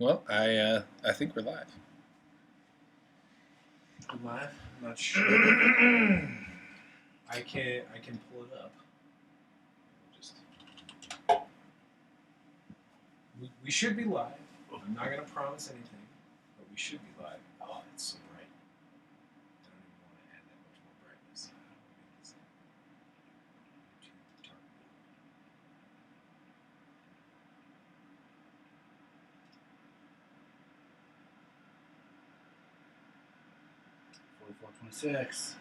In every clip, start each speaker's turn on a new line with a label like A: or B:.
A: Well, I think we're live.
B: I'm live? I'm not sure. I can pull it up. Just we should be live. I'm not gonna promise anything, but we should be live. Oh, it's so bright. I don't even want to add that much more brightness. How do I make this YouTube dark mode?
C: 4426.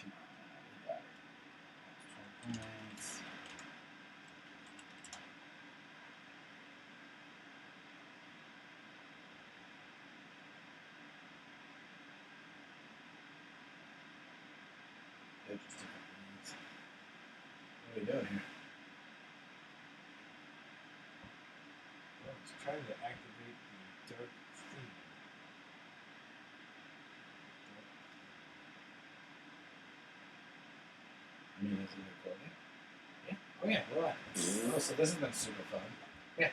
C: Come on, we got it. 12 points. Interesting. What are we doing here?
B: Well, I was trying to activate the dark theme.
C: I mean, is it recording?
B: Yeah. Oh yeah, we're live.
C: Oh, so this has been super fun.
B: Yeah.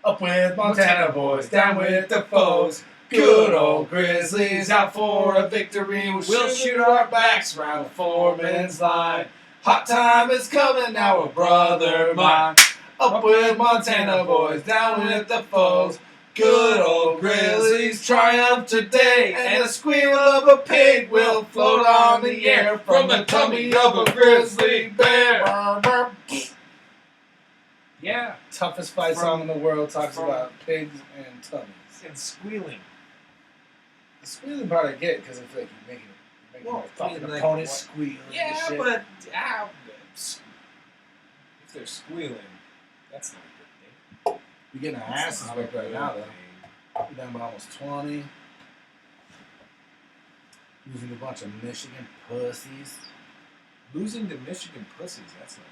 C: Up with Montana boys, down with the foes. Good old Grizzlies out for a victory. We'll shoot our backs round the foreman's line. Hot time is coming now, brother mine. Up with Montana boys, down with the foes. Good old Grizzlies triumph today, and the squeal of a pig will float on the air from the tummy of a grizzly bear.
B: Yeah.
C: Toughest fight song in the world talks about pigs and tummies.
B: And squealing.
C: The squealing part I get because it's like you're making
B: Well,
C: your fucking
B: I mean, like,
C: opponent
B: what-
C: squeal.
B: Yeah,
C: and shit.
B: but if they're squealing, that's not a good thing.
C: You're getting our asses
B: Not a
C: whipped right
B: good
C: now, though.
B: thing.
C: We're down by almost 20. Losing a bunch of Michigan pussies.
B: Losing to Michigan pussies, that's not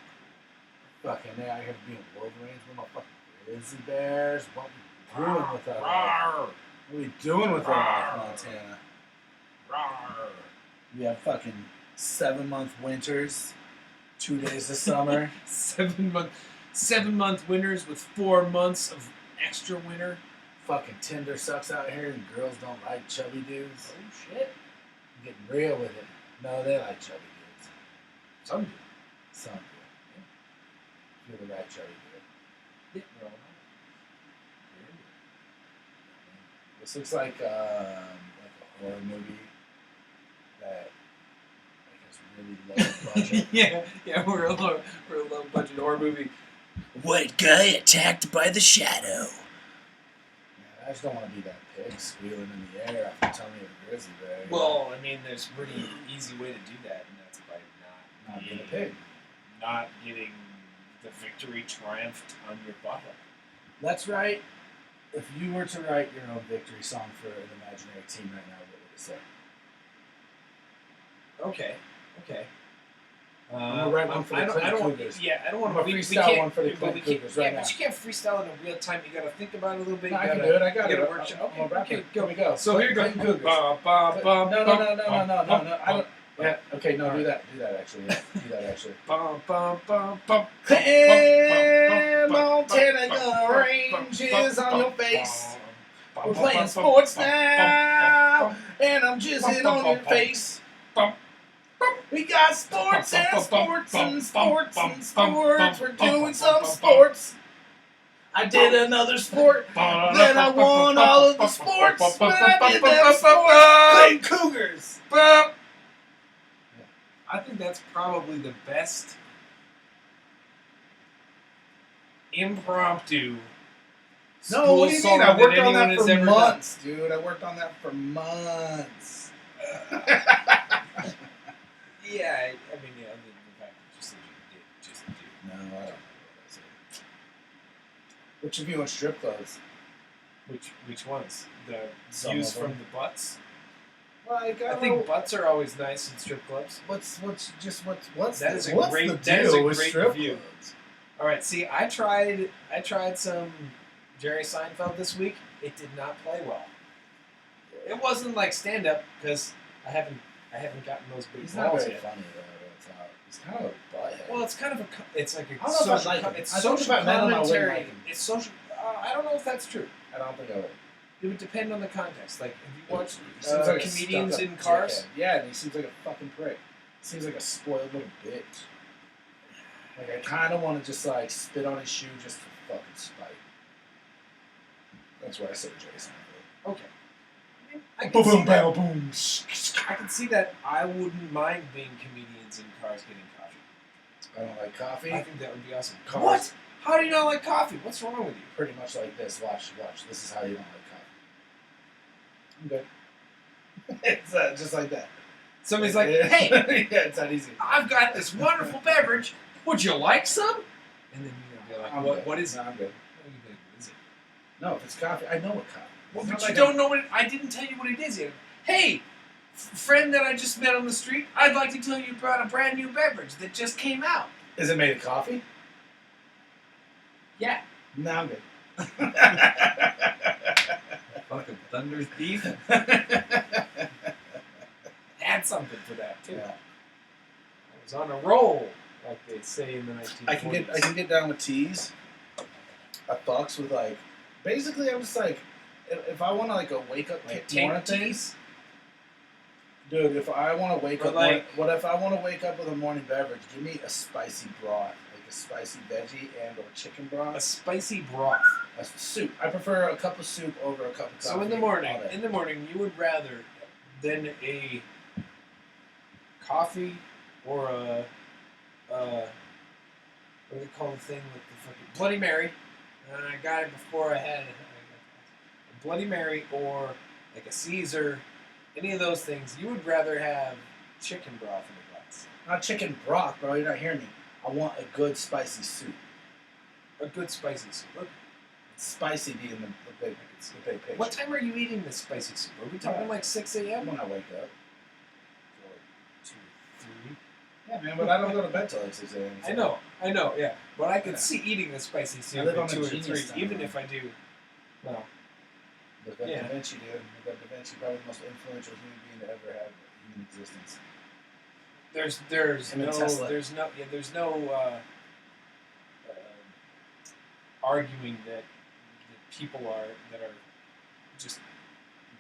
C: Fucking they out here being Wolverines with my fucking grizzly bears. What we
B: cool.
C: doing with our life?
B: Rawr,
C: What we doing with our life,
B: Rawr.
C: Montana?
B: rawr.
C: We have fucking 7-month winters, 2 days of summer.
B: 7-month winters with 4 months of extra winter.
C: Fucking Tinder sucks out here and girls don't like chubby dudes.
B: Oh shit.
C: I'm getting real with it. No, they like chubby dudes.
B: Some do.
C: Some do. You're the right chubby dude.
B: Yeah, they're all right.
C: This looks like a horror movie that like has really low budget.
B: yeah, we're a low budget horror movie.
D: White guy attacked by the shadow.
C: Man, I just don't want to be that pig squealing in the air off the tummy of a grizzly bear.
B: Well, I mean, there's a pretty easy way to do that, and that's by
C: Not being a pig.
B: not getting the victory triumphed on your bottom.
C: That's right. If you were to write your own victory song for an imaginary team right now, what would it say?
B: Okay.
C: I'm gonna write one for the Clinton Cougars.
B: Yeah, I don't want
C: I'm
B: to
C: gonna freestyle one for the
B: but
C: Clinton
B: we can't-
C: Cougars right
B: yeah,
C: now.
B: but you can't freestyle in real time. You got to think about it a little bit.
C: No, I
B: You
C: can
B: gotta-
C: do it. I got
B: you
C: it.
B: gotta workshop.
C: I'm a rapper.
B: Okay,
C: Here we go.
B: So here you go.
C: Clinton Cougars.
B: Ba, ba, ba,
C: No.
B: ba,
C: I don't. Yeah. Okay. No.
B: All
C: Do
B: right.
C: that. Actually. Yeah. Do that. Actually.
B: Bum, bum, bum, bum.
C: Clinton, Montana, gonna rain jizz on your face. We're playing sports now, and I'm jizzing on your face. We got sports and sports and sports and sports. We're doing some sports. I did another sport, then I won all of the sports. When I did that sport, Clayton Cougars.
B: I think that's probably the best impromptu
C: No,
B: school
C: what do you
B: song
C: mean? I worked
B: that
C: on
B: anyone
C: that
B: has
C: for
B: ever
C: months, dude. I worked on that for months.
B: done. Yeah, I mean, yeah, the fact that you said you did, just do.
C: No, I don't know what I said. Which of you want strip clubs?
B: Which ones? The
C: Some
B: views
C: of them.
B: from the butts?
C: Like,
B: I think butts are always nice in strip clubs.
C: what's
B: That
C: the,
B: is a
C: what's
B: great-
C: the
B: that is
C: deal
B: a
C: with
B: great
C: strip
B: view.
C: clubs?
B: All right, see, I tried some Jerry Seinfeld this week. It did not play well. It wasn't like stand up because I haven't I haven't gotten those big
C: He's not
B: balls
C: very
B: yet.
C: funny though. It's not. He's kind of a butthead.
B: Well, it's kind of it's like a
C: I don't know if I
B: social.
C: like him.
B: It's
C: I think
B: social
C: if I met him, I wouldn't
B: commentary.
C: like him.
B: It's social. I don't know if that's true.
C: I don't think I would.
B: It would depend on the context. Like, have you watched
C: He seems like a
B: comedians
C: stuck-up
B: in cars?
C: dickhead. Yeah, and he seems like a fucking prick. He seems like a spoiled little bitch. Like, I kind of want to just, like, spit on his shoe just for fucking spite. That's why I said Jason.
B: Okay. I can
C: Boom,
B: see
C: boom,
B: that.
C: boom, boom.
B: I can see that. I wouldn't mind being comedians in cars getting coffee.
C: I don't like coffee.
B: I think that would be awesome.
C: Cars.
B: What? How do you not like coffee? What's wrong with you?
C: Pretty much like this. Watch. This is how you don't like coffee. I'm good. It's just like that.
B: Somebody's like, hey,
C: yeah, it's that easy.
B: I've got this wonderful beverage. Would you like some? And then you're going to be like, what is it?
C: No, I'm good.
B: And you'd be like, what is it?
C: No, if it's coffee, I know what coffee.
B: Well,
C: It's
B: but
C: not
B: you
C: like
B: don't know what I didn't tell you what it is yet. Hey, friend that I just met on the street, I'd like to tell you about a brand new beverage that just came out.
C: Is it made of coffee?
B: Yeah.
C: No, I'm good.
B: Fucking Thunder's beef. Had something for that too.
C: Yeah.
B: I was on a roll, like they say in the 1940s.
C: I can get down with teas. I fucks with like, basically I'm just like, if I want to like a wake up
B: Like
C: kick morning
B: tank
C: things, dude. If I want to wake
B: Or
C: up,
B: like-
C: what if I want to wake up with a morning beverage? Give me a spicy broth, like a spicy veggie and or chicken
B: a
C: broth.
B: spicy broth.
C: A soup. I prefer a cup of soup over a cup of coffee.
B: So in the
C: all day.
B: morning, you would rather than a coffee or a what do they call the thing with the fucking Bloody Mary? I got it before I had a Bloody Mary or like a Caesar. Any of those things, you would rather have chicken broth in a glass.
C: Not chicken broth, bro. You're not hearing me. I want a good spicy soup.
B: A good spicy soup. Look,
C: Spicy being the big picture.
B: what time are you eating this spicy soup? Are we talking like 6 a.m.?
C: When I wake up.
B: 4, 2, 3.
C: Yeah, man, but I don't go to bed till like 6 a.m. so-
B: I know, yeah. But I could
C: Yeah.
B: see eating the spicy soup
C: live
B: at
C: on a
B: 2 or
C: genius
B: 3,
C: time,
B: even
C: man.
B: if I do. Well,
C: Look up
B: Yeah.
C: Da Vinci, dude. Look up Da Vinci, probably the most influential human being to ever have human existence.
B: there's
C: Him and
B: no
C: Tesla.
B: there's no arguing that people that are just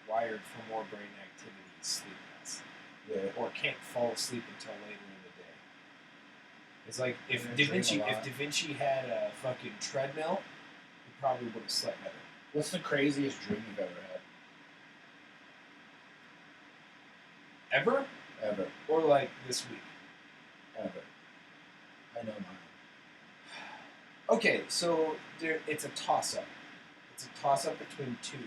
B: wired for more brain activity sleep less
C: Yeah.
B: or can't fall asleep until later in the day. It's like if
C: Yeah,
B: Da
C: dream a
B: Vinci
C: lot.
B: had a fucking treadmill, he probably would have slept better.
C: What's the craziest dream you've ever had?
B: Ever?
C: Ever.
B: Or like this week?
C: Ever. I know mine.
B: Okay, so it's a toss-up. It's a toss-up between two.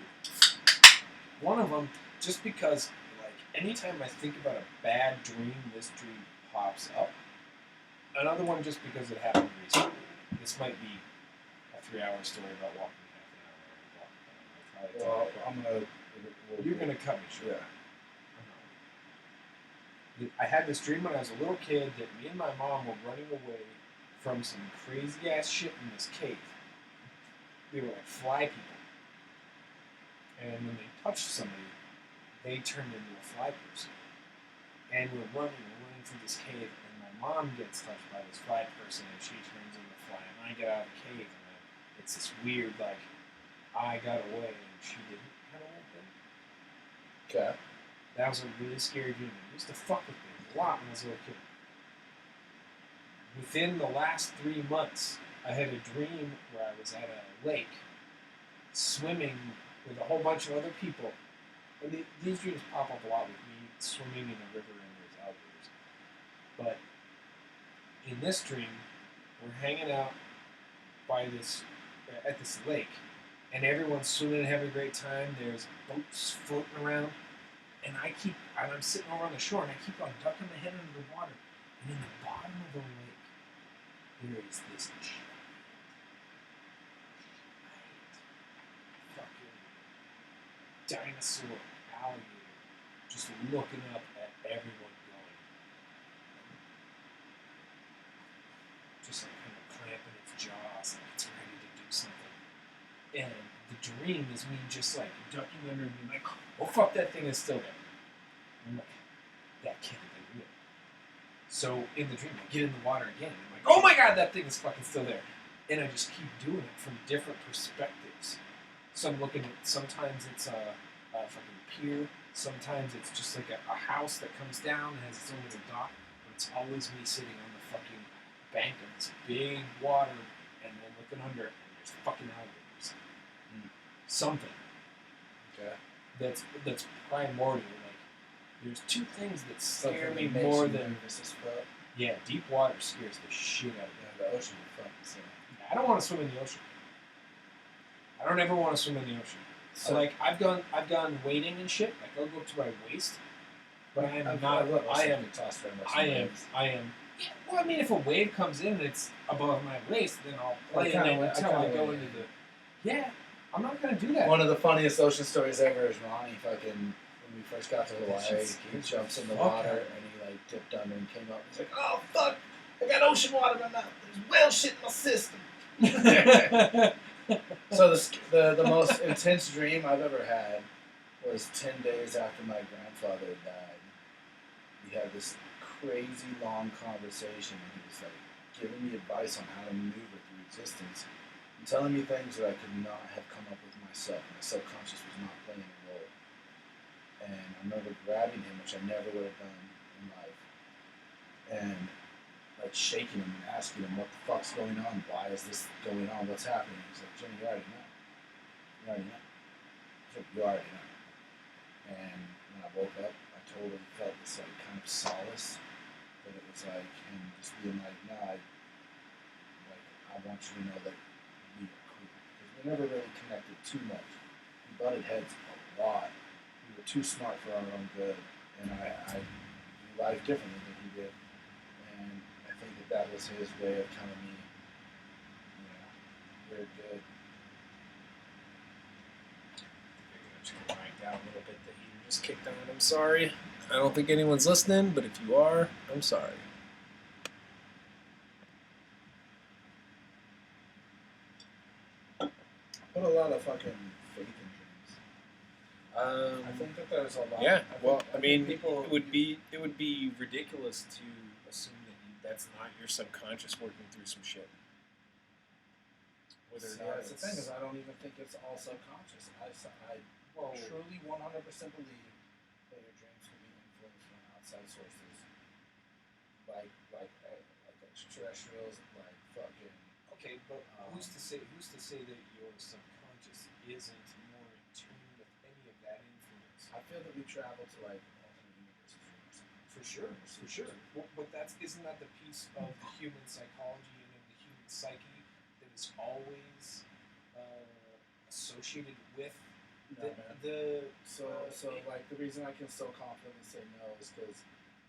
B: One of them, just because, like, anytime I think about a bad dream, this dream pops up. Another one, just because it happened recently. This might be a 3-hour story about walking half an hour.
C: Well, I'm gonna.
B: You're gonna cut me short.
C: Yeah.
B: I had this dream when I was a little kid that me and my mom were running away from some crazy ass shit in this cave. They were like fly people. And when they touched somebody, they turned into a fly person. And we're running through this cave, and my mom gets touched by this fly person, and she turns into a fly. And I get out of the cave, and it's this weird, like, I got away, and she didn't kind of thing.
C: Okay.
B: That was a really scary dream. It used to fuck with me a lot when I was a little kid. Within the last 3 months, I had a dream where I was at a lake, swimming with a whole bunch of other people. And these dreams pop up a lot with me swimming in a river and there's alligators. But in this dream, we're hanging out at this lake, and everyone's swimming and having a great time. There's boats floating around. And I'm sitting over on the shore, and I keep on ducking my head under the water. And in the bottom of the lake, there is this fucking dinosaur alligator just looking up at everyone going. Just like kind of clamping its jaws like it's ready to do something. And the dream is me just like ducking under and being like, oh fuck, that thing is still there. I'm like, that can't be real. So in the dream, I get in the water again. And I'm like, oh my god, that thing is fucking still there. And I just keep doing it from different perspectives. So I'm looking at, sometimes it's a fucking pier. Sometimes it's just like a house that comes down and has its own little dock. But it's always me sitting on the fucking bank of this big water and then looking under it and there's fucking alligators. Something.
C: Okay.
B: That's primordial. Like, there's two things that scare
C: Something
B: me
C: that makes
B: more
C: you
B: than...
C: nervous as fuck.
B: Yeah, deep water scares the shit out of me.
C: Yeah, the ocean is fucking sick.
B: I don't want to swim in the ocean. I don't ever want to swim in the ocean. So like I've gone wading and shit. Like I'll go up to my waist, but I am not. I am. Yeah, well, I mean, if a wave comes in and it's above my waist, then I'll play in it until I go into the. Yeah, I'm not gonna do that.
C: One of the funniest ocean stories ever is Ronnie fucking when we first got to Hawaii. He jumps in the water and he like dipped under and came up. He's like, "Oh fuck, I got ocean water in my mouth. There's whale shit in my system." So the most intense dream I've ever had was 10 days after my grandfather died. We had this crazy long conversation and he was like giving me advice on how to maneuver through existence and telling me things that I could not have come up with myself. My subconscious was not playing a role. And I remember grabbing him, which I never would have done in life, and like shaking him and asking him what the fuck's going on, why is this going on, what's happening. He's like, Jimmy, you already know. You already know. He's like, you already know. And when I woke up, I totally felt this like kind of solace, but it was like him just being like, no, I want you to know that we are cool. Because we never really connected too much. We butted heads a lot. We were too smart for our own good, and I do life differently than he did. And I think that was his way of telling me, you know, you're good.
B: I'm just gonna mic down a little bit. The heater just kicked on. I'm sorry. I don't think anyone's listening, but if you are, I'm sorry.
C: Put a lot of fucking faith in dreams. I think that there's a lot.
B: Yeah. Well, I mean,
C: people,
B: it would be ridiculous to assume that that's not your subconscious working through some shit. Whether
C: that's the thing is, I don't even think it's all subconscious. I truly 100% believe that your dreams can be influenced from outside sources, like extraterrestrials, like fucking.
B: Okay, but who's to say that your subconscious isn't more in tune with any of that influence?
C: I feel that we travel to like alternate universes.
B: For sure. Well, but isn't that the piece of the human psychology and of the human psyche that is always associated with
C: So like the reason I can so confidently say no is because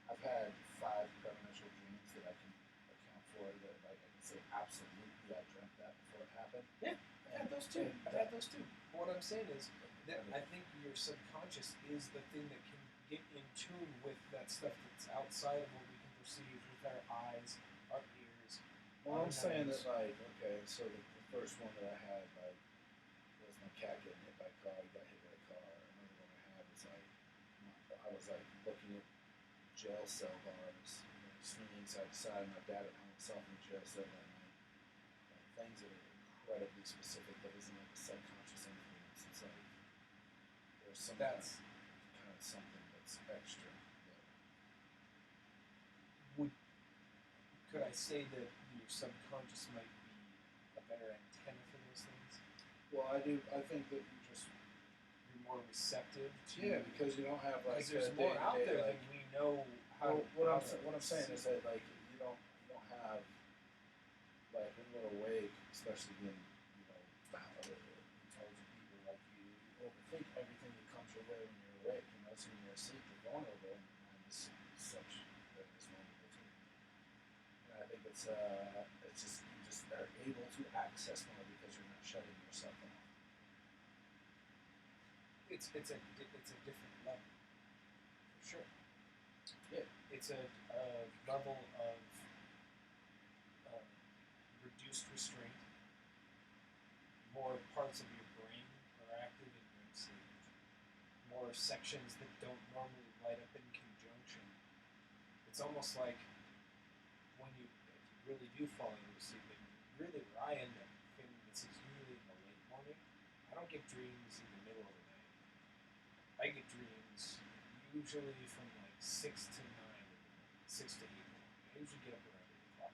C: I've had 5 premonitional dreams that I can account for that like I can say absolutely I dreamt that before it happened.
B: Yeah, I had those too. But what I'm saying is that I think your subconscious is the thing that can get in tune with that stuff that's outside of what we can perceive with our eyes, our ears.
C: Well, I'm saying that like so the first one that I had like was my cat getting hit by a car. He got hit by a car. Another one I had was like I was like looking at jail cell bars, swinging side to side. My dad had hung himself in a jail cell that night. Like, things that are incredibly specific that isn't like a subconscious influence. It's like there's some kind of something that's extra.
B: Could I say that your subconscious might be a better antenna for those things?
C: Well, I do. I think that
B: you're more receptive to.
C: Yeah, because you don't have like
B: there's more out there than we know how.
C: What I'm saying is that like you don't have like when you're awake, especially being intelligent people like you overthink everything that comes your way when you're awake. So when you're asleep, you're vulnerable, and your mind is such that it's vulnerable to. And I think it's just you just are able to access more because you're not shutting yourself off.
B: It's a different level, for sure.
C: Yeah.
B: It's a level of reduced restraint. More parts of your brain are active in REM sleep. More sections that don't normally light up in conjunction it's almost like when you really do fall into sleep, and really where I end up feeling this is usually in the late morning. I don't get dreams in the middle of the night. I get dreams usually from like 6 to 9, 6 to 8 in the morning. I usually get up around 8 o'clock.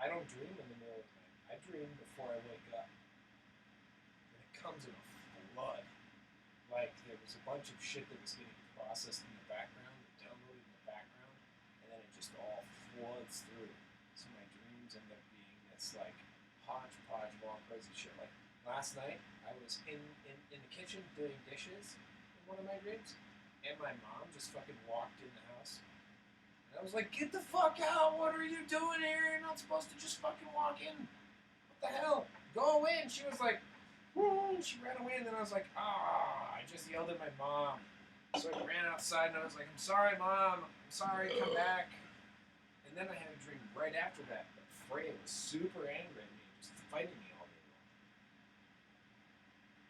B: I don't dream in the middle of the night. I dream before I wake up. And it comes in a flood. Like there was a bunch of shit that was getting processed in the background, downloaded in the background, and then it just all floods through. So my dreams end up being this like hodgepodge of all crazy shit. Like last night, I was in the kitchen doing dishes in one of my dreams, and my mom just fucking walked in the house. And I was like, get the fuck out! What are you doing here? You're not supposed to just fucking walk in. What the hell? Go away! And she was like, woo! And she ran away, and then I was like, I just yelled at my mom. So I ran outside, and I was like, I'm sorry, Mom. I'm sorry, come back. And then I had a dream right after that. But Freya was super angry at me, just fighting me all day long.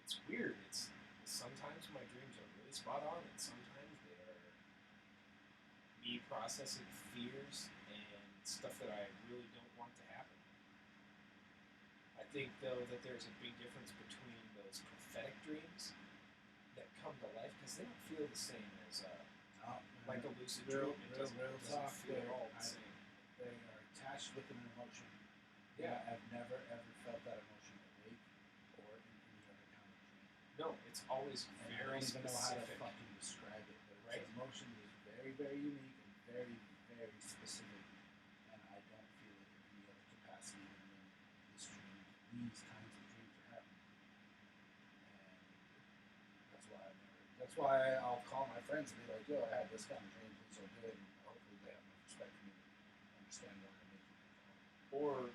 B: It's weird. It's sometimes my dreams are really spot on, and sometimes they are me processing fears and stuff that I really don't want to happen. I think, though, that there's a big difference between those prophetic dreams that come to life, because they don't feel the same as like a lucid dream. It doesn't feel at all the same.
C: They are attached with an emotion.
B: Yeah.
C: I've never ever felt that emotion awake or in any other kind of dream.
B: No, it's always
C: And
B: very
C: I don't even know how to
B: specific.
C: fucking describe it. But
B: Right.
C: its emotion is very, very unique and very, very specific. And I don't feel it in any other capacity than when these kinds of dreams are happening. And that's why I'll call my friends and be like, yo, I had this kind of dream, it's so good, and hopefully they have enough respect for me to understand what I'm making.
B: Or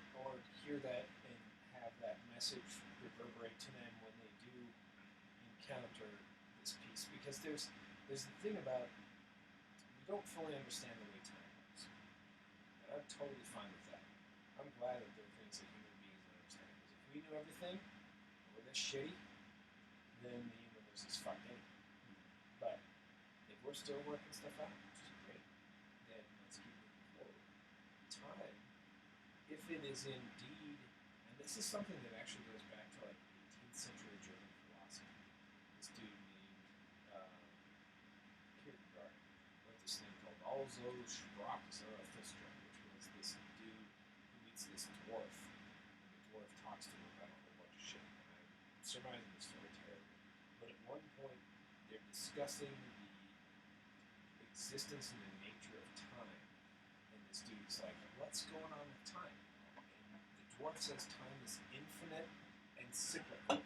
B: hear that and have that message reverberate to them when they do encounter this piece. Because there's the thing about we don't fully understand the way time works. And I'm totally fine with that. I'm glad that there are things that human beings understand. Because if we knew everything, and we're this shitty, then the universe is fucked in. But if we're still working stuff out, which is great, then let's keep moving forward. Time, if it is indeed, and this is something that actually goes back to like 18th century German philosophy. This dude named Kierkegaard wrote this thing called Also Sprach Zarathustra, which was this dude who meets this dwarf, and the dwarf talks to him about a whole bunch of shit. And I'm surmising this story terribly, but at one point they're discussing the existence and the nature of time, and this dude's like, what's going on with time? And the dwarf says time is infinite and cyclical.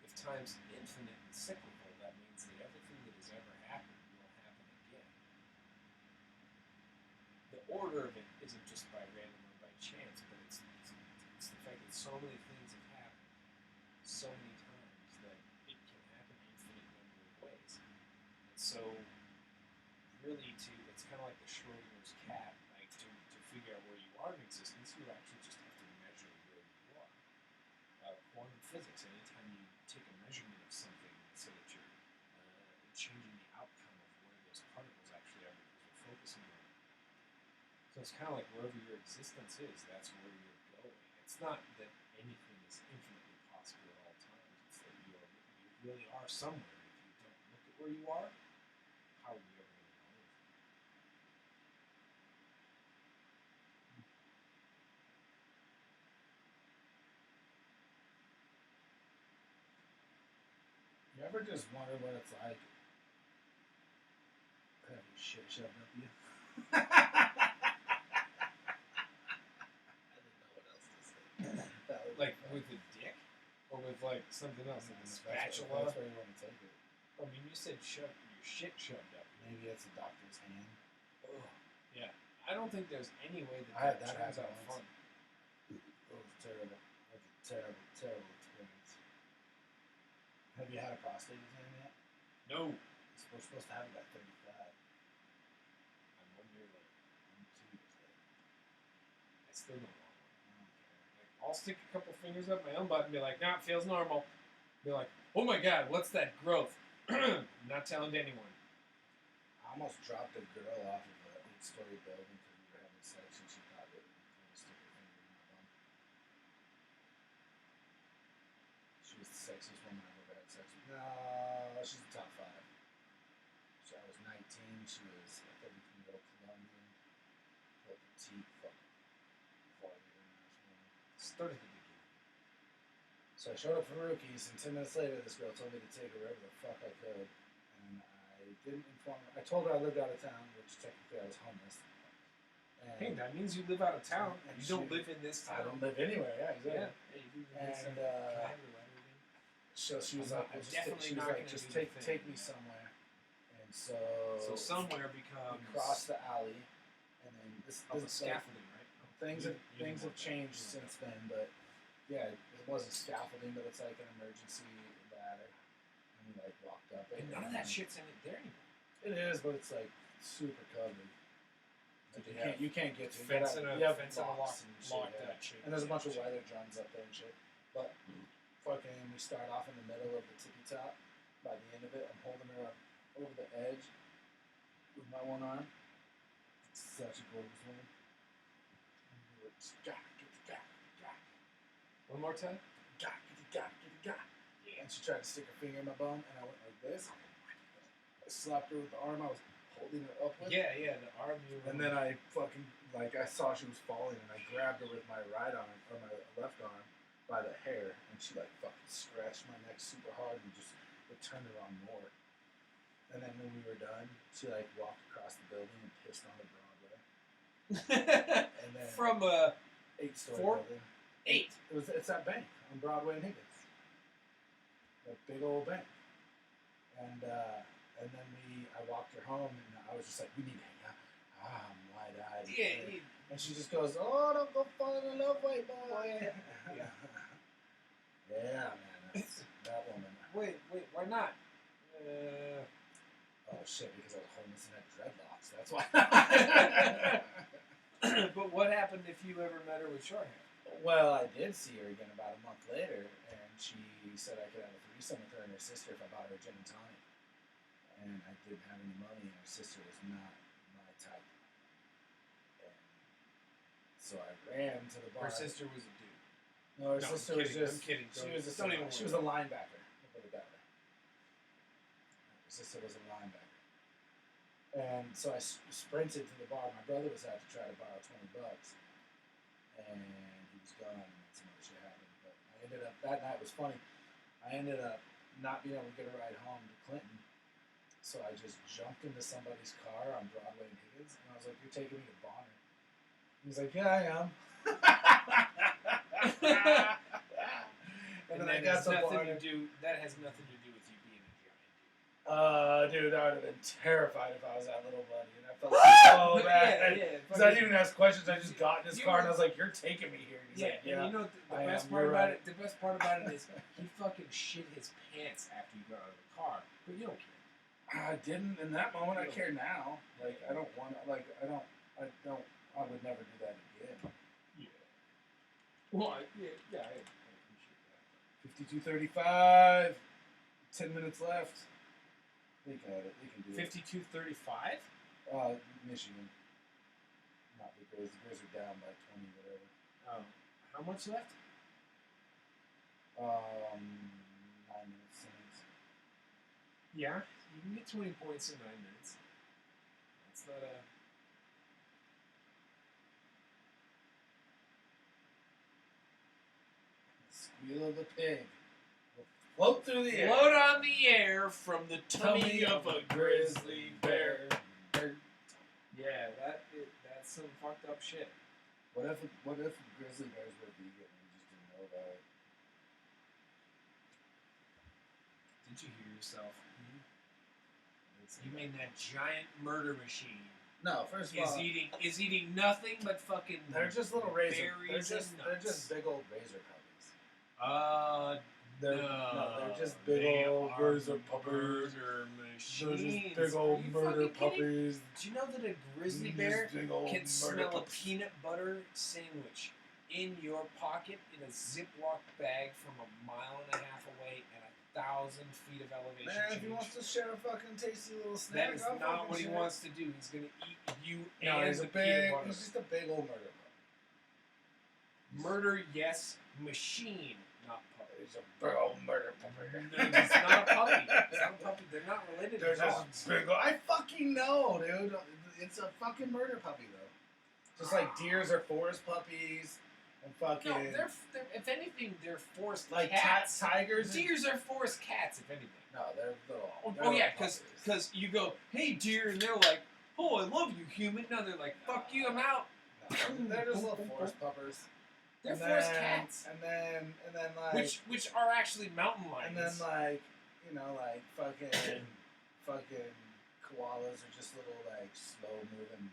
B: If time's infinite and cyclical, that means that everything that has ever happened will happen again. The order of it isn't just by random or by chance, but it's the fact that so many things have happened so many times that it can happen an infinite number of ways. And so, really, it's kind of like the Schrodinger's cat. Like to figure out where you are in existence, you actually just have to measure where you are. Quantum physics. Anytime you take a measurement of something, so that you're changing the outcome of where those particles actually are, because you're focusing on it. So it's kind of like wherever your existence is, that's where you're going. It's not that anything is infinitely possible at all times. It's that you really are somewhere. If you don't look at where you are, how are you ever going to know anything?
C: You ever just wonder what it's like to have your shit shoved up you? I didn't know what else to say.
B: Like with a dick? Or with like something else, like a spatula?
C: That's where you want to take it.
B: I mean, you said your shit shoved up.
C: Maybe it's a doctor's hand.
B: Ugh. Yeah. I don't think there's any way that
C: I had that
B: turns
C: happen
B: out
C: once.
B: fun.
C: It was terrible. It was a terrible, terrible experience. Have you had a prostate exam yet?
B: No.
C: We're supposed to have it at 35.
B: I'm 1 year late.
C: I'm 2 years late.
B: I still don't want one.
C: I don't care.
B: Like, I'll stick a couple fingers up my own butt and be like, nah, it feels normal. Be like, oh my god, what's that growth? Not telling to anyone.
C: I almost dropped a girl off of an 8-story building because we were having sex and she thought it was stick her finger in my bum. She was the sexiest woman I've ever had sex with. No, she's the top 5. So I was 19. She was a 33-year-old Colombian. Petite, fucking quality international.
B: Start at the beginning.
C: So I showed up for rookies, and 10 minutes later, this girl told me to take her wherever the fuck I could. And I didn't inform her. I told her I lived out of town, which technically I was homeless. And
B: Hey, that means you live out of town.
C: and
B: You
C: she-
B: don't live in this town.
C: I don't live anywhere, yeah, exactly.
B: Yeah. Hey, you live in this
C: And,
B: town. Can I have your letter again?
C: So she was
B: I'm
C: like,
B: not- I'm
C: just
B: definitely
C: she was
B: not
C: like,
B: gonna
C: just
B: do the
C: take
B: thing.
C: me somewhere. And so
B: So somewhere
C: we
B: becomes
C: crossed the alley, and then this
B: of a
C: is like,
B: scaffolding, right?
C: things
B: You-
C: have
B: you
C: things
B: want
C: have
B: that.
C: changed
B: You want
C: since then, but yeah, it wasn't scaffolding, but it's like an emergency ladder. And we like walked up it.
B: And none of that shit's in it there anymore.
C: It is, but it's like super covered. Like
B: Did
C: you can't get to it.
B: Fence and
C: You
B: a
C: have
B: fence and a
C: locks
B: lock,
C: and shit,
B: locked
C: yeah.
B: that shit.
C: And there's a bunch of weather drums up there and shit. But fucking, we start off in the middle of the tippy top. By the end of it, I'm holding her up over the edge with my one arm. It's such a gorgeous woman. And we were just, gah, gah, gah, gah,
B: One more time.
C: gah, gah, gah, gah, gah. And she tried to stick her finger in my bum, and I went like this. I slapped her with the arm I was holding her up with.
B: Yeah, the arm you were.
C: And then I fucking, like, I saw she was falling, and I grabbed her with my right arm, or my left arm, by the hair, and she, like, fucking scratched my neck super hard and just, it turned her on more. And then when we were done, she, like, walked across the building and pissed on the Broadway. And then
B: From a
C: 8-story
B: 4?
C: building.
B: 8.
C: It's that bank on Broadway and Higgins. That big old bank. And then I walked her home, and I was just like, we need to hang out. I'm wide-eyed.
B: Yeah.
C: And she just goes, oh, don't go falling in love, white boy.
B: Yeah.
C: Yeah, man, that's that woman.
B: Wait, why not?
C: Oh, shit, because I was homeless and had dreadlocks. That's why.
B: But what happened if you ever met her with short hair?
C: Well, I did see her again about a month later, and she said I could have a threesome with her and her sister if I bought her a gin and tonic. And I didn't have any money, and her sister was not my type. And so I ran to the bar.
B: Her sister was a dude.
C: No, her
B: No,
C: sister
B: I'm
C: was
B: kidding,
C: just.
B: I'm kidding.
C: She was
B: Don't even
C: she
B: worry.
C: was a linebacker. I'll put it that way. Her sister was a linebacker. And so I sprinted to the bar. My brother was out to try to borrow $20, and he was gone, and some other shit happened. But I ended up that night was funny. I ended up not being able to get a ride home to Clinton, so I just jumped into somebody's car on Broadway and Higgins, and I was like, "You're taking me to Bonner?" He was like, "Yeah, I am."
B: And
C: then
B: that
C: I got
B: has
C: to
B: nothing
C: Bonner.
B: to do. That has nothing to do with you being a giant
C: Dude, I would have been terrified if I was that little buddy, and I felt so bad.
B: Yeah,
C: Because I didn't even ask questions. I just got in his
B: You
C: car,
B: were-
C: and I was like, "You're taking me here." And he's
B: Yeah,
C: like, "Yeah."
B: and you know the
C: I
B: best
C: am,
B: part
C: you're
B: about
C: right.
B: it. The best part about it is he fucking shit his pants after you got out of the car, but you don't care.
C: I didn't in that moment. I care now. Like I don't want. Like I don't. I would never do that again.
B: Yeah. Well, I appreciate that.
C: 52:35. 10 minutes left. They got it. They can do
B: 52:35.
C: it. Michigan. Not the Grizz. The Grizz are down by 20, whatever.
B: How much left?
C: 9 minutes.
B: Yeah, you can get 20 points in 9 minutes. That's not a.
C: Squeal of the pig. Will float through the air.
B: Float on the air from the tummy of a grizzly bear. Yeah, that's some fucked up shit.
C: What if grizzly bears were vegan and we just didn't know about it?
B: Did you hear yourself? You mean that giant murder machine
C: No, first of all,
B: is eating nothing but fucking.
C: they're just little razor.
B: berries and
C: They're
B: nuts.
C: just big old razor puppies.
B: They're
C: they're just big old razor puppies.
B: murder
C: They're
B: machines.
C: just big
B: Are
C: old
B: you
C: murder
B: fucking kidding?
C: puppies.
B: Do you know that a grizzly
C: These
B: bear
C: big old
B: can
C: murder
B: smell a
C: puppies.
B: peanut butter sandwich in your pocket in a Ziploc bag from 1.5 miles away and 1,000 feet of elevation
C: Man, if
B: change.
C: he wants to share a fucking tasty little snack,
B: That is
C: I'll
B: not
C: fucking
B: what he
C: share.
B: wants to do. He's gonna eat you
C: No,
B: and
C: he's
B: the
C: a
B: peanut
C: big.
B: butter.
C: He's just a big old murder.
B: Murder, yes, machine, not puppy.
C: He's a big old murder puppy.
B: No, he's not a puppy. He's not a puppy. They're not related
C: They're
B: to dogs.
C: just big. I fucking know, dude. It's a fucking murder puppy, though. Just like deers are forest puppies, and fucking
B: No, they're if anything, they're forest
C: like
B: cats.
C: tigers.
B: Deers are forest cats, if anything.
C: No, they're little.
B: Oh yeah, because you go, hey deer, and they're like, oh, I love you, human. No, they're like, fuck you, I'm out.
C: No, they're just little forest puppers.
B: They're
C: And
B: forest
C: then-
B: cats,
C: And then like
B: which are actually mountain lions.
C: and then like like fucking koalas are just little like slow moving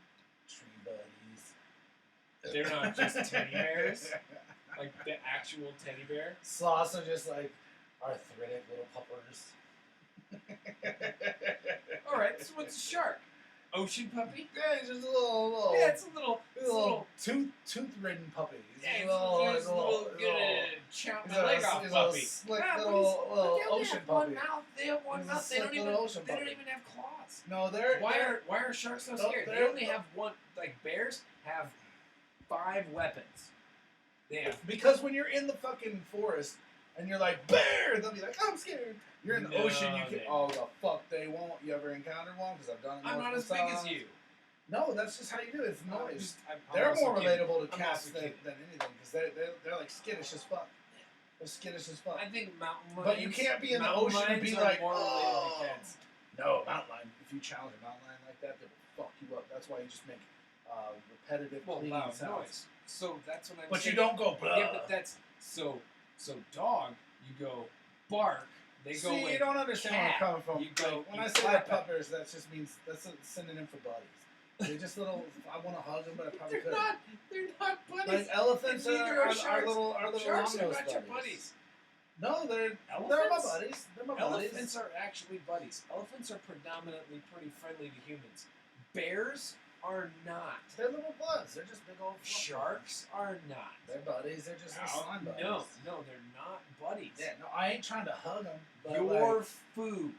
C: tree buddies.
B: They're not just teddy bears, like the actual teddy bear.
C: Sloths are just like arthritic little puppers.
B: All right, so what's a shark? Ocean puppy?
C: Yeah, it's just a little
B: Yeah, it's a little.
C: tooth-ridden puppy. He's
B: Yeah,
C: a
B: it's
C: little,
B: a little gonna chop
C: he's
B: my leg off
C: he's
B: puppy.
C: a slick
B: Nah,
C: little
B: but they only
C: ocean
B: have one
C: puppy.
B: mouth. They have one
C: He's a
B: mouth. They
C: slick
B: don't
C: little ocean
B: even
C: puppy.
B: have claws.
C: No, they're
B: Why are sharks so
C: No,
B: scared? They
C: they're-
B: only have one. Like bears have 5 weapons. They have.
C: because when you're in the fucking forest and you're like bear, they'll be like, I'm scared. You're in the
B: No,
C: ocean, you
B: they
C: can. Oh, the fuck they won't. You ever encountered one? Because I've done it.
B: I'm not as
C: multiple
B: big as
C: times.
B: you.
C: No, that's just how you do it. It's
B: I'm
C: noise.
B: just- I'm
C: They're
B: also
C: more
B: kidding.
C: relatable to
B: I'm
C: cats
B: also
C: than
B: kidding.
C: anything because they're like skittish as fuck. They're skittish as fuck.
B: I think mountain lions.
C: But you can't be in the
B: mountain
C: ocean and be
B: lions are
C: like,
B: more related
C: oh.
B: to cats.
C: No, mountain lion. If you challenge a mountain lion like that, they will fuck you up. That's why you just make repetitive
B: Well,
C: cleaning
B: loud
C: sounds.
B: noise. So that's what I'm
C: But
B: saying.
C: you don't go blah.
B: Yeah, but that's so dog. You go bark. They go
C: See,
B: like
C: you don't understand where I'm
B: cat.
C: coming from.
B: You go
C: Like, when
B: you
C: I say
B: clap
C: they're
B: it.
C: puppers, that just means that's a synonym for buddies. They're just little. I want to hug them, but I probably
B: They're
C: could.
B: not. They're not buddies.
C: Like elephants
B: And neither are
C: are
B: sharks.
C: little
B: Sharks are
C: long-nosed
B: not your buddies.
C: No, they're my
B: Elephants?
C: buddies. They're my
B: Elephants
C: buddies.
B: are actually buddies. Elephants are predominantly pretty friendly to humans. Bears are not.
C: They're little bugs. They're just big old fluff
B: Sharks are not.
C: They're buddies. They're just little slime buddies.
B: No, they're not buddies.
C: Yeah, no, I ain't trying to hug them. But
B: Your food.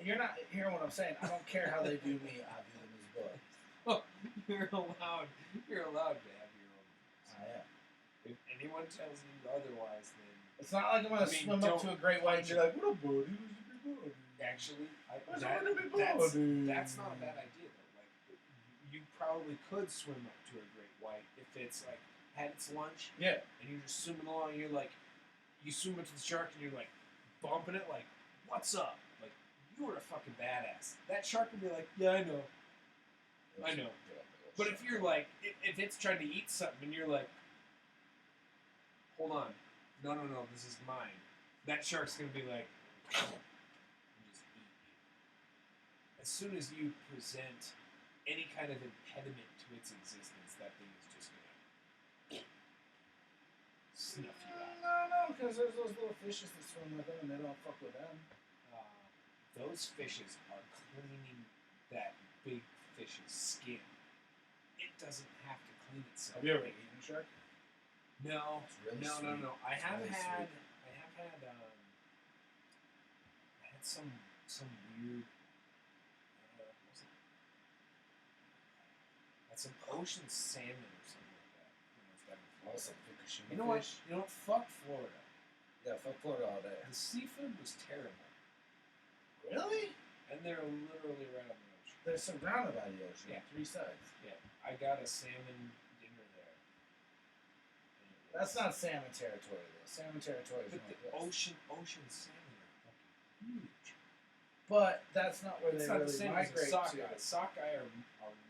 C: you're not hearing what I'm saying. I don't care how they do me. I view them as bugs.
B: You're allowed. You're allowed to have your own.
C: I am.
B: If anyone tells you otherwise, then
C: It's not like I'm gonna
B: I mean,
C: swim up to a great white and be like, "What a buddy, who's a big buddy."
B: actually,
C: Where's a big buddy?
B: that's not a bad idea though. Like, you probably could swim up to a great white if it's like had its lunch
C: Yeah.
B: and you're just swimming along. And you're like, you swim up to the shark and you're like bumping it like, "What's up?" Like you were a fucking badass. That shark would be like, "Yeah, I know." I know. But if you're like, if it's trying to eat something and you're like, hold on, no, this is mine. That shark's gonna be like, and just eat you. As soon as you present any kind of impediment to its existence, that thing is just gonna snuff you out.
C: No, because there's those little fishes that swim with them and they don't fuck with them.
B: Those fishes are cleaning that big fish's skin. It doesn't have to clean itself.
C: Have you ever eaten a shark?
B: No,
C: It's really
B: no.
C: sweet.
B: I
C: It's
B: have
C: really
B: had,
C: sweet.
B: I had some weird, what was it? I had some ocean salmon or something like that. When I was down in Florida.
C: Awesome Fukushima
B: You know what?
C: fish.
B: You know what? Fuck Florida.
C: Yeah, fuck Florida all day.
B: The seafood was terrible,
C: Really?
B: and they're literally right on the ocean.
C: They're surrounded by the ocean.
B: Yeah.
C: 3 sides.
B: Yeah, I got a salmon dinner there. And it
C: That's
B: was-
C: not salmon territory though. Salmon territory is
B: But the
C: northwest.
B: ocean salmon are fucking huge.
C: But that's not where
B: It's
C: they
B: not the
C: really
B: same as a
C: migrate
B: sockeye.
C: to.
B: Sockeye are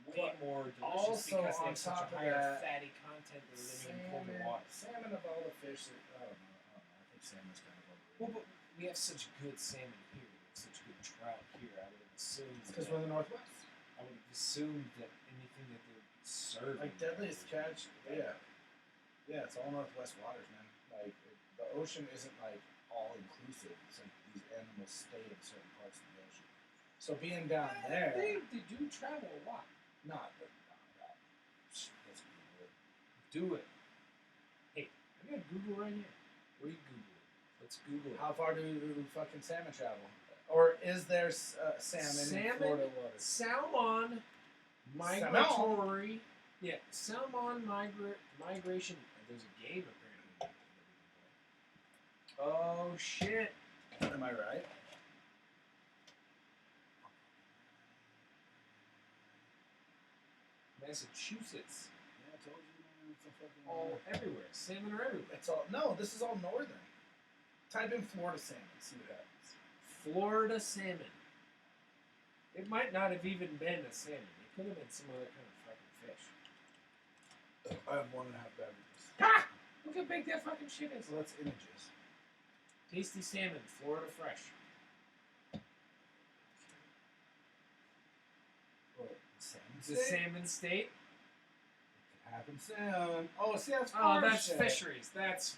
B: way
C: But
B: more delicious
C: also
B: because they
C: on
B: have such a
C: top of
B: higher
C: that,
B: fatty content than living in colder water.
C: Salmon of all the fish that, I don't know. I think salmon's kind of
B: Well,
C: overrated.
B: but we have such good salmon here. We have such good trout here. I would have assumed.
C: It's because
B: that-
C: we're in the Northwest.
B: I would have assumed that anything that they're serving.
C: Like deadliest catch, yeah. Yeah, it's all Northwest waters, man. Like, the ocean isn't like all inclusive. It's like these animals stay in certain parts of the ocean. So being down there,
B: They do travel a lot.
C: not, but not that. Let's be real.
B: Do it. I got Google right here. What are you Googling? Let's Google it.
C: How far do fucking salmon travel? Or is there salmon in Florida waters?
B: Salmon migratory. Yeah, salmon migration. There's a game apparently. Oh shit!
C: Am I right?
B: Massachusetts.
C: Yeah, I told you, man. It's a fucking
B: All everywhere. Salmon are everywhere.
C: It's all no. This is all northern. Type in Florida salmon. See what happens.
B: Florida salmon. It might not have even been a salmon. It could have been some other kind of fucking fish.
C: I have 1.5 beverages.
B: Ah! Look how big that fucking shit is.
C: So that's images.
B: Tasty salmon, Florida fresh.
C: What? Salmon
B: It's a
C: state?
B: salmon state.
C: It could happen soon. Oh, see, that's
B: Oh,
C: farm
B: that's
C: shit.
B: fisheries. That's.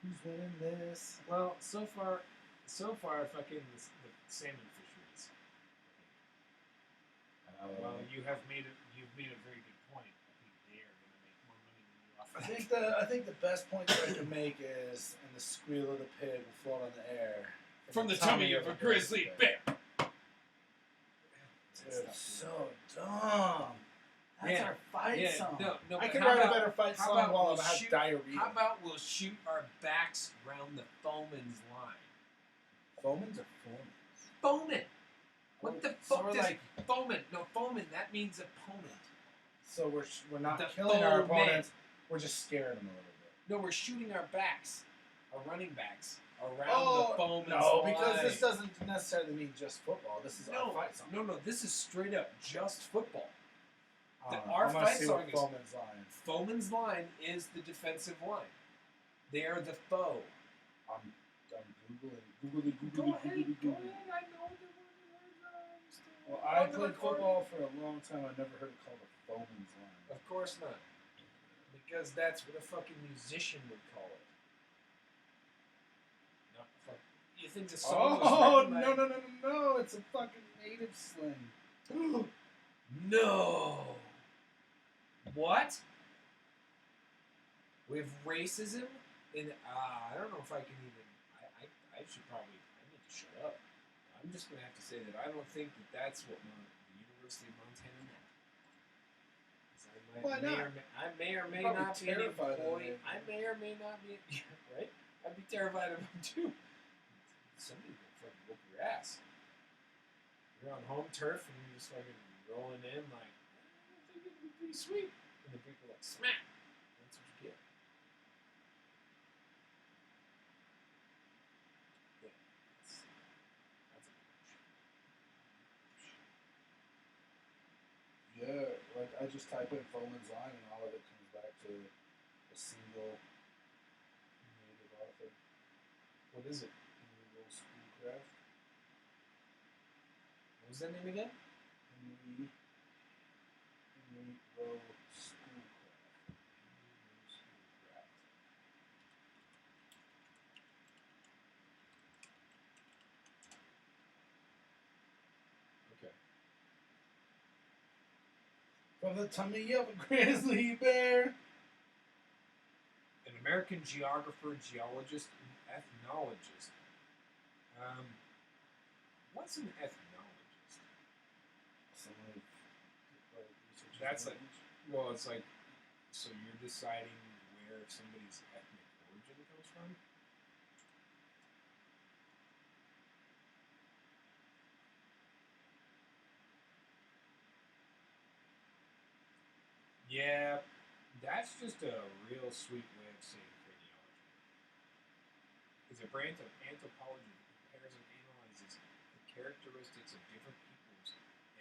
C: Who's winning this?
B: Well, so far, fucking the salmon fisheries. Well, you've made a very good point. I think they are going to make more money than you off.
C: I think the best point that I can make is in the squeal of the pig will float on the air
B: From the tummy of a grizzly bear.
C: Dude, so dumb. That's
B: Yeah,
C: our fight song.
B: No,
C: I
B: but
C: can
B: how
C: write a
B: about-
C: better fight
B: how
C: song
B: about
C: while
B: we'll
C: I have
B: shoot-
C: diarrhea.
B: How about we'll shoot our backs round the foeman's line?
C: Foamans or Foamans?
B: Foeman. What the
C: So
B: fuck
C: we're
B: does
C: like,
B: foeman? No, foeman. That means opponent.
C: so we're not
B: The
C: killing our
B: foeman.
C: opponents. We're just scaring them a little bit.
B: No, we're shooting our backs, our running backs, around the foeman's
C: no,
B: line.
C: because this doesn't necessarily mean just football. This is our fight song.
B: No, this is straight up just football.
C: I don't know.
B: Our
C: I'm gonna
B: fight
C: see
B: song
C: what
B: is-
C: Foamans line.
B: Foeman's line is the defensive line. They are the foe.
C: I'm googling.
B: Go ahead. I know the word.
C: Well, I played football for a long time. I never heard it called a Foamans line.
B: Of course not. Because that's what a fucking musician would call it. Not fuck. You think the song
C: Oh,
B: was written by...
C: no! It's a fucking native slang.
B: No! What? We have racism in... I don't know if I can even... I should probably... I need to shut up. I'm just going to have to say that I don't think that that's what the University of Montana meant.
C: Why not?
B: I may or may
C: Probably
B: not be an
C: terrified of
B: employee.
C: it.
B: I may or may not be... right? I'd be terrified of them too. Somebody will fucking whoop your ass. You're on home turf and you're just fucking rolling in like, I think it'd be pretty sweet. And the people are like, smack. That's what you get. Yeah. That's a
C: Yeah, like I just type in Foamans line and all of it comes back to a single native author.
B: What is it?
C: Henry Schoolcraft.
B: What was that name again?
C: Henry Schoolcraft.
B: Okay.
C: From the tummy of a grizzly bear.
B: An American geographer, geologist, and ethnologist. What's an ethnologist?
C: Someone who researches
B: That's like,
C: language.
B: well, it's like, so you're deciding where somebody's ethnic origin comes from? Yeah, that's just a real sweet way of saying craniology. It's a branch of anthropology that compares and analyzes the characteristics of different peoples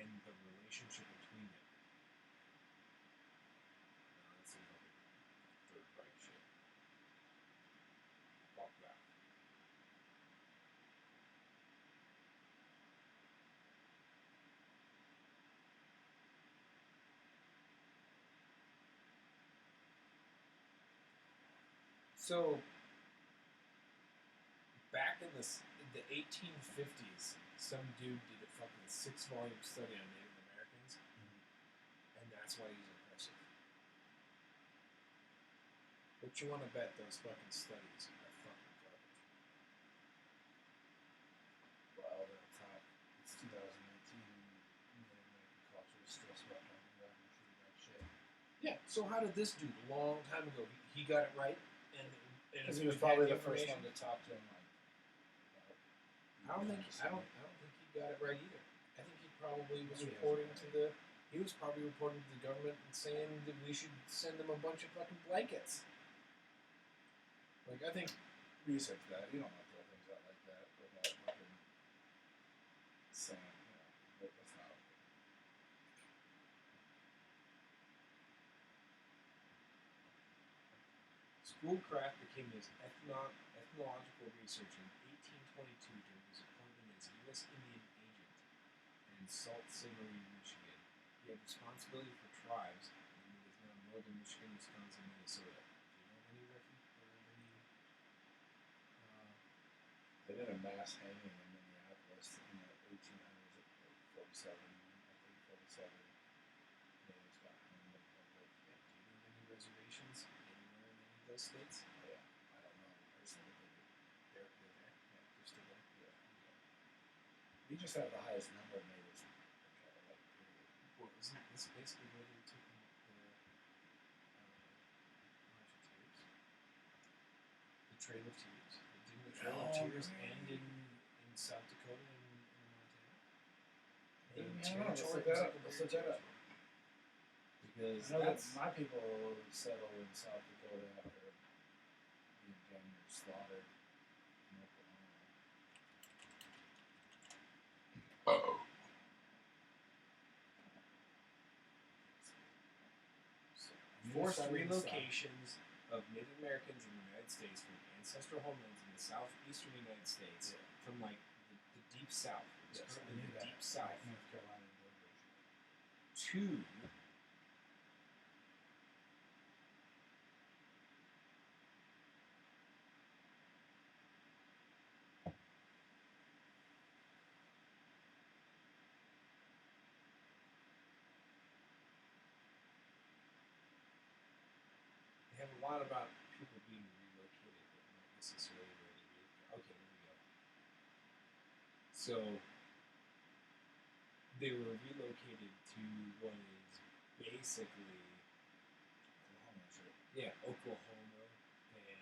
B: and the relationship between them. No, that seems like a Third Reich shit. Fuck that. So, back in the 1850s, some dude did a fucking 6-volume study on Native Americans, and that's why he's impressive. What you want to bet those fucking studies are fucking garbage?
C: Well, they're on top. It's 2018 and Native American culture is still swept under the rug and treated like shit.
B: Yeah. So how did this dude a long time ago? He got it right, and
C: Because
B: if
C: he was
B: we had
C: probably the first
B: information-
C: one to talk to him. Like,
B: I don't think he got it right either. I think he probably was
C: Maybe he
B: reporting
C: has
B: to
C: it
B: the. He was probably reporting to the government and saying that we should send them a bunch of fucking blankets. Like I think
C: research that. You don't want to throw things out like that without fucking saying, that's not.
B: Schoolcraft became his ethnological research in 1822 during his appointment as U.S. Indian agent in Sault Ste. Marie, Michigan. He had responsibility for tribes in what is now northern Michigan, Wisconsin, Minnesota. Do you know of any
C: They did a mass hanging in Minneapolis in the 1800s at 47. I think 47. Natives got hung in public.
B: do you know of any reservations anywhere in any of those states?
C: Yeah, I don't know personally, but
B: They're there.
C: yeah,
B: They're still there.
C: yeah. We just have the highest number of natives.
B: Well, isn't this basically where they took the March of Tears? The Trail of Tears. Didn't the Trail of Tears end in South Dakota and Montana?
C: Let's look that up. Let's look that up.
B: Because
C: I know that
B: that's
C: my people settled in South Dakota after being damn near slaughtered in Oklahoma.
B: forced relocations of Native Americans in the United States from ancestral homelands in the southeastern United States from like the deep south. It was currently the deep south
C: North Carolina
B: to they have a lot about people being relocated, but not necessarily where they relocated. Okay, here we go. So they were relocated to what is basically Oklahoma and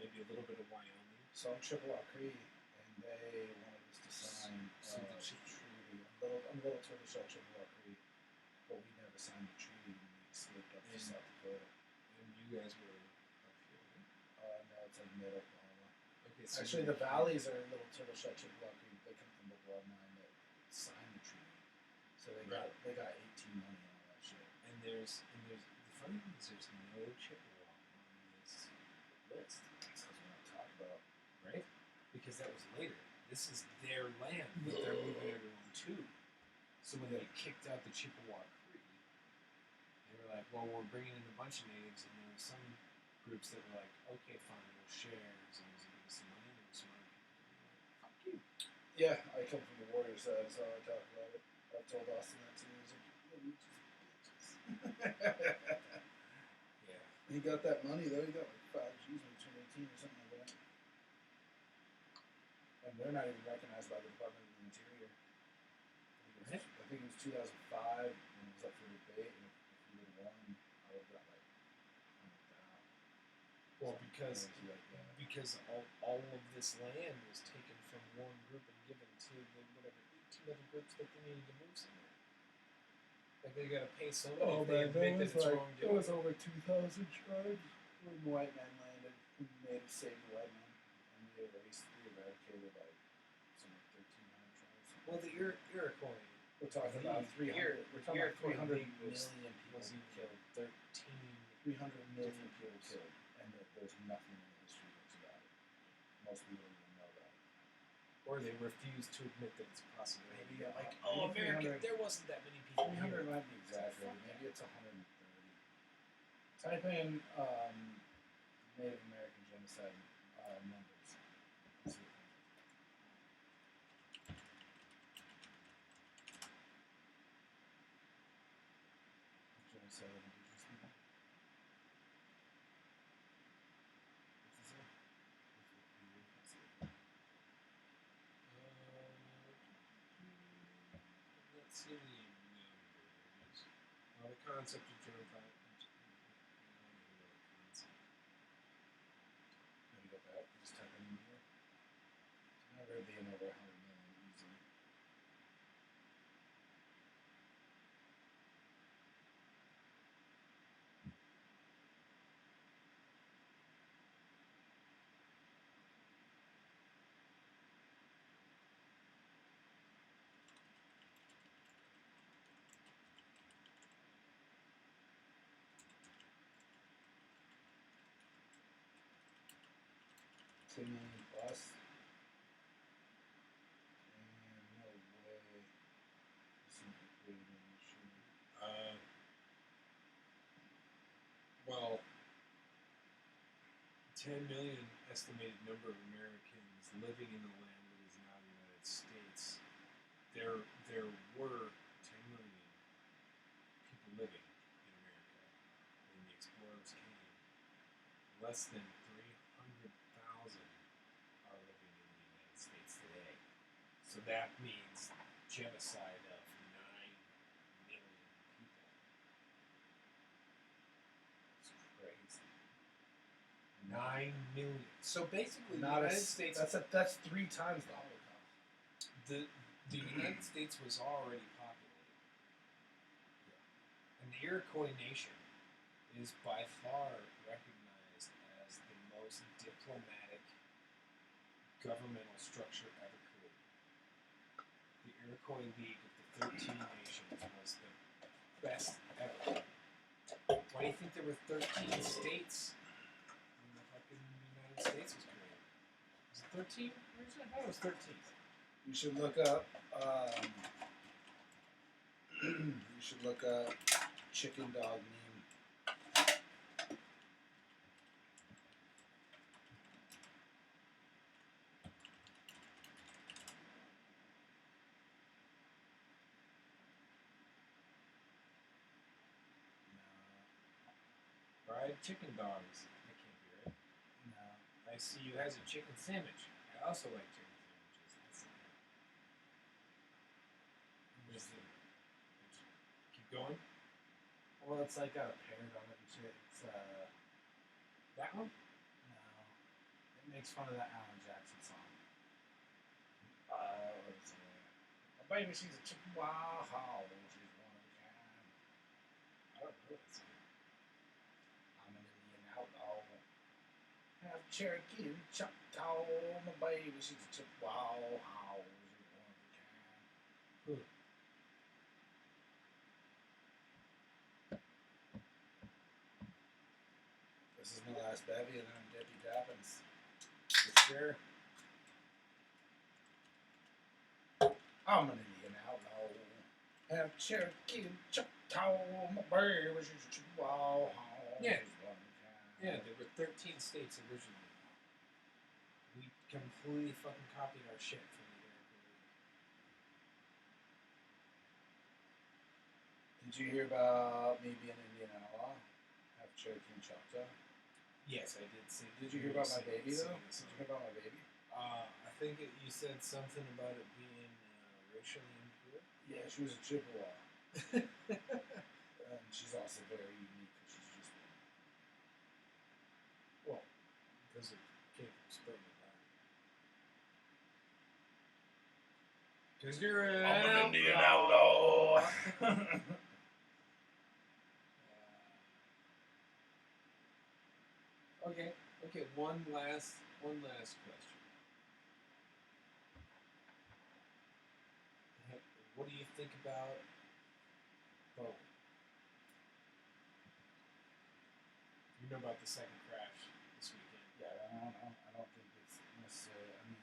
B: maybe a little bit of Wyoming.
C: So I'm Chippewa Cree, and they wanted us to sign a treaty. I'm a little Turkish out Chippewa Cree, but we never signed the treaty when we escaped up to South Dakota.
B: And you guys were up here, right?
C: No, it's like mid Oklahoma.
B: Okay, so
C: Actually, the valleys are a little Turkish out Chippewa Cree. They come from the bloodline that signed the treaty, so they got 18 money and all that shit.
B: And there's the funny thing is there's no Chippewa on this list.
C: That's what I'm talking about,
B: right? Because that was later. This is their land that they're moving everyone to. So when they kicked out the Chippewa Cree, they were like, well, we're bringing in a bunch of natives, and there were some groups that were like, okay, fine, we'll share as long as you give us some money. And there were some other people that were like, fuck you.
C: Yeah, I come from the warrior side, so I talk about it. I've told Austin that too. He's like, bitches.
B: Yeah.
C: He got that money though. He got like 5 G's when he turned 18 or something like that. And they're not even recognized by the Department of the Interior. I think it was 2005 when it was up for debate, and if you would have won, I would have got like $100,000.
B: Well, because all of this land was taken from one group and given to the whatever 18 other groups that they needed to move somewhere. Like they gotta pay somebody if they admit that it's wrong.
C: It was over 2,000 tribes when the white man landed. The natives saved the white man, and we eradicated like some 1,300 tribes.
B: Well, the Iroquois.
C: We're talking about 300. We're talking about 300 million people killed.
B: 13.
C: 300 million people killed, and there's nothing in the history books about it. Most people don't even know about it.
B: Or they refuse to admit that it's a possibility.
C: Maybe
B: Like,
C: maybe
B: America, there wasn't that many people
C: 300
B: here.
C: might be exaggerated. Maybe it's 130. Type in Native American genocide numbers. Let's see what comes up. Genocide of indigenous people.
B: concept of drone pilot.
C: Let me go back. Just type in here. Now we're being over 100 million easily. $2 million plus. And no way. This is a great machine.
B: Well, 10 million estimated number of Americans living in the land that is now the United States. There were 10 million people living in America when the explorers came. Less than 300,000 are living in the United States today. So that means genocide of 9 million people. It's crazy. 9 million. So basically,
C: Not
B: the
C: a,
B: United States.
C: that's 3 times the Holocaust.
B: The United States was already populated. And the Iroquois nation is by far recognized as the most diplomatic governmental structure ever created. The Iroquois League of the 13 Nations was the best ever. Why do you think there were 13 states when the fucking United States was created? Was it 13 originally? I thought it was 13.
C: You should look up. You should look up chicken dog meme.
B: Fried chicken dogs. That can't be right.
C: No.
B: I see you has a chicken sandwich. I also like chicken sandwiches. That's There's the, keep going.
C: Well, it's like got a parrot on it and shit. It's
B: That one?
C: no. It makes fun of that Alan Jackson song. What is it? My baby, she's a Chippewa. She's one of a kind.
B: I don't know that song.
C: I'm an Indian outlaw. Have Cherokee and Choctaw. My baby, she's a Chippewa. She's one of a kind.
B: Who?
C: This is my last bevy, and then Debbie Dobbins.
B: For sure.
C: I'm an Indian outlaw. Have Cherokee and Choctaw. My baby, she's a Chippewa.
B: Yeah.
C: She's one of a kind.
B: Yeah, there were 13 states originally. We completely fucking copied our shit from the Iroquois League.
C: Did you hear about me being an Indian outlaw? Have Cherokee and Choctaw?
B: Yes, I did see.
C: Did you hear about my baby, though? Did you hear about my baby?
B: I think you said something about it being racially impure.
C: Yeah, she was a Chippewa. And she's also very unique because she's just
B: Well, because it came from sperm and body. Because you're an
C: Indian outlaw.
B: Okay. One last question. What do you think about Boeing? You know about the second crash this weekend.
C: Yeah, I don't think it's necessary. I mean,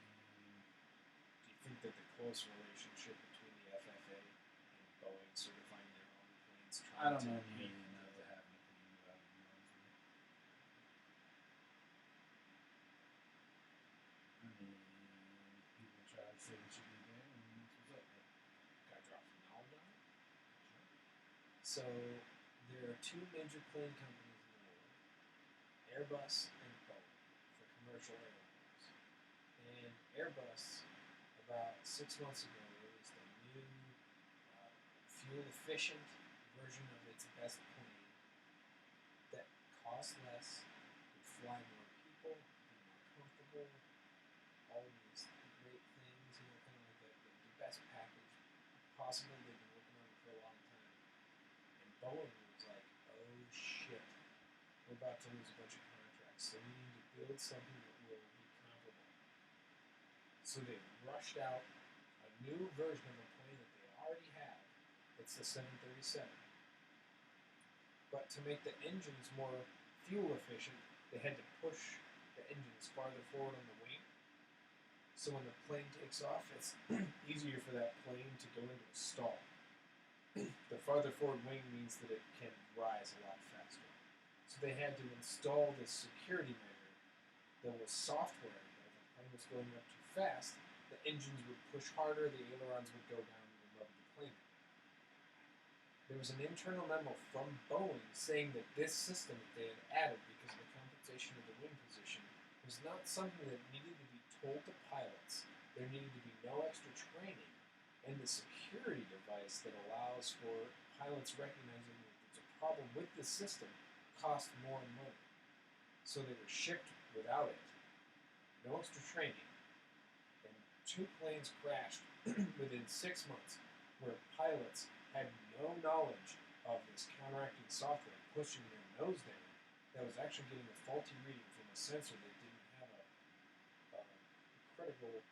B: Do you think that the close relationship between the FFA and Boeing certifying their own planes
C: I don't
B: trying
C: know
B: to
C: nearly
B: meet
C: enough to have an opinion about it. I mean, people try to say what you did there, and that's what's up.
B: got dropped from knowledge on it? So there are two major plane companies in the world, Airbus and Boeing, for commercial airliners. And Airbus, about 6 months ago, released a new fuel-efficient version of its best plane that costs less, would fly more people, be more comfortable, all these great things, kind of like the best package possible. They've been working on it for a long time. And Boeing was like, oh shit, we're about to lose a bunch of contracts, so we need to build something that will be comparable. So they rushed out a new version of a plane that they already have. It's the 737. But to make the engines more fuel efficient, they had to push the engines farther forward on the wing. So when the plane takes off, it's easier for that plane to go into a stall. The farther forward wing means that it can rise a lot faster. So they had to install this security measure that was software. If the plane was going up too fast, the engines would push harder, the ailerons would go down, and would level the plane. There was an internal memo from Boeing saying that this system that they had added because of the compensation of the wing position was not something that needed to be told to pilots. There needed to be no extra training, and the security device that allows for pilots recognizing that there's a problem with this system cost more money. So they were shipped without it. No extra training. And 2 planes crashed within 6 months where pilots had no knowledge of this counteracting software pushing their nose down that was actually getting a faulty reading from a sensor that didn't have a critical,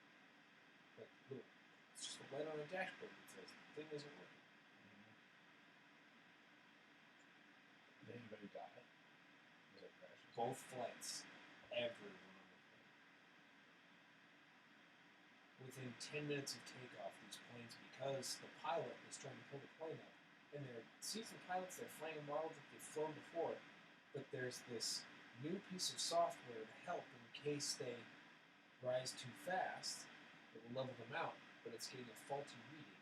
B: like, little, it's just a light on a dashboard that says the thing isn't working.
C: Did anybody die? Was it crashes?
B: Both flights, everyone on the plane. Within 10 minutes of takeoff, these planes, because the pilot is trying to pull the plane up, and they're seasoned pilots, they're flying models that they've flown before, but there's this new piece of software to help in case they rise too fast. It will level them out, but it's getting a faulty reading,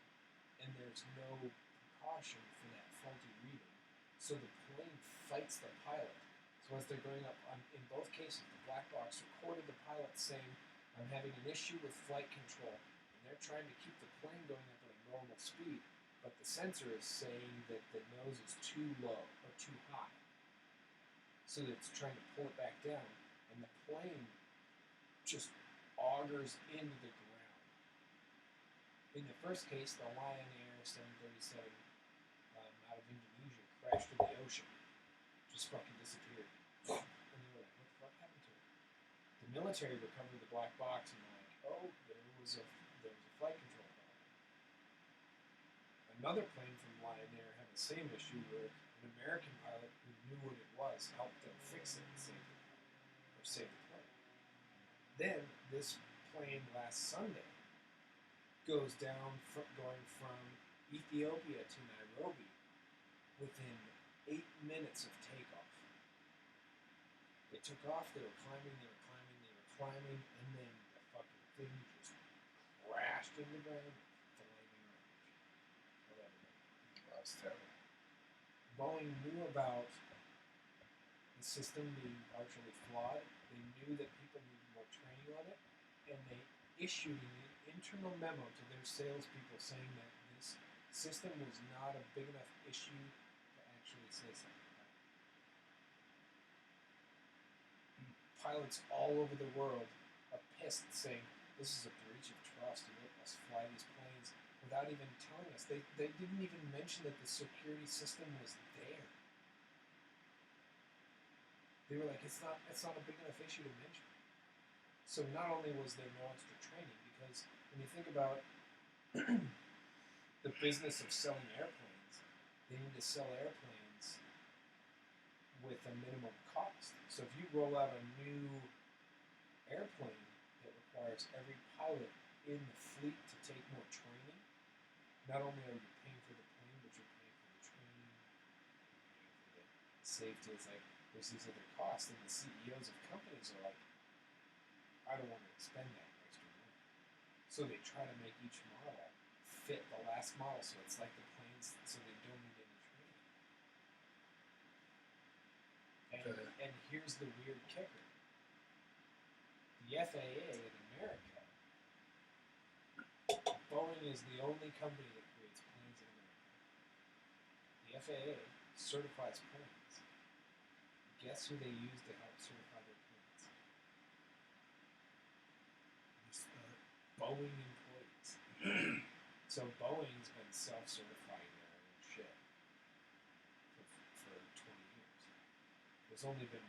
B: and there's no precaution for that faulty reading. So the plane fights the pilot. So as they're going up, in both cases, the black box recorded the pilot saying, I'm having an issue with flight control. And they're trying to keep the plane going up at a normal speed, but the sensor is saying that the nose is too low or too high. So that it's trying to pull it back down, and the plane just augers into the ground. In the first case, the Lion Air 737 out of Indonesia crashed in the ocean. Just fucking disappeared. And they were like, what the fuck happened to it? The military recovered the black box and were like, oh, there was a flight control problem. Another plane from Lion Air had the same issue where an American pilot who knew what it was helped them fix it and save the plane. Then this plane last Sunday goes down going from Ethiopia to Nairobi within 8 minutes of takeoff. They took off, they were climbing, and then the fucking thing just crashed into the ground, flaming orange.
C: That's terrible.
B: Boeing knew about the system being partially flawed. They knew that people needed more training on it, and they issued an internal memo to their salespeople saying that this system was not a big enough issue to actually say something about it. Pilots all over the world are pissed, saying this is a breach of trust. You let us fly these planes without even telling us. They didn't even mention that the security system was there. They were like, it's not a big enough issue to mention. So not only was there no extra training, because when you think about the business of selling airplanes, they need to sell airplanes with a minimum cost. So if you roll out a new airplane that requires every pilot in the fleet to take more training, not only are you paying for the plane, but you're paying for the training, you're paying for the safety. It's like there's these other costs, and the CEOs of companies are like, I don't want to expend that extra money. So they try to make each model fit the last model, so it's like the planes, so they don't need any training. And here's the weird kicker. The FAA in America, Boeing is the only company that creates planes in The FAA certifies planes. Guess who they use to help certify their planes? Boeing employees. So Boeing's been self-certifying their own shit for 20 years. There's only been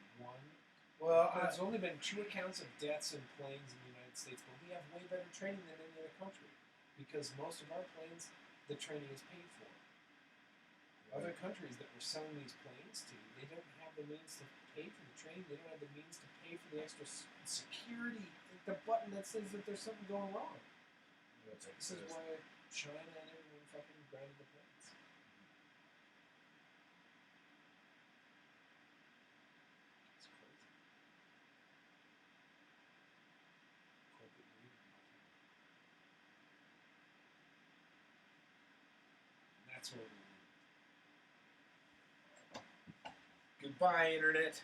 B: there's only been 2 accounts of deaths in planes in the United States, but we have way better training than any other country because most of our planes, the training is paid for. Other countries that we're selling these planes to, they don't have the means to pay for the training. They don't have the means to pay for the extra security, the button that says that there's something going wrong. This is why China and everyone fucking grounded the planes. It's crazy. Corporate greed and that's where we live.
A: Goodbye, Internet.